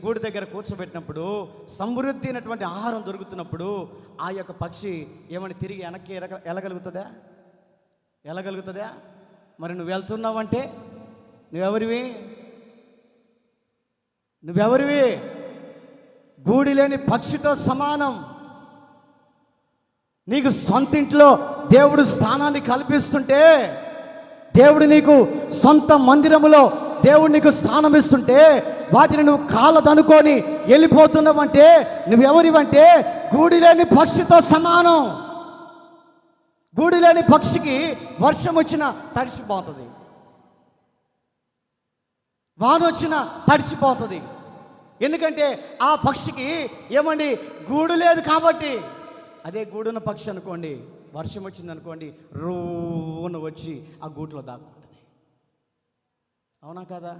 గూడు దగ్గర కూర్చోబెట్టినప్పుడు సమృద్ధి అయినటువంటి ఆహారం దొరుకుతున్నప్పుడు ఆ యొక్క పక్షి ఏమని తిరిగి వెనక్కి వెళ్ళగలుగుతుందా? వెళ్ళగలుగుతుందా? మరి నువ్వు వెళ్తున్నావంటే నువ్వెవరివి? గూడి లేని పక్షితో సమానం. నీకు సొంత ఇంట్లో దేవుడు స్థానాన్ని కల్పిస్తుంటే, దేవుడు నీకు సొంత మందిరములో దేవుడు నీకు స్థానం ఇస్తుంటే వాటిని నువ్వు కాళ్ళదనుకొని వెళ్ళిపోతున్నావంటే నువ్వెవరివంటే గూడి లేని పక్షితో సమానం. గూడి లేని పక్షికి వర్షం వచ్చినా తడిచిపోతుంది, వాన వచ్చినా తడిచిపోతుంది. ఎందుకంటే ఆ పక్షికి ఏమండి గూడు లేదు కాబట్టి. అదే గూడున్న పక్షి అనుకోండి, వర్షం వచ్చింది అనుకోండి, రోవున వచ్చి ఆ గూట్లో దాక్కుంటుంది. అవునా కదా?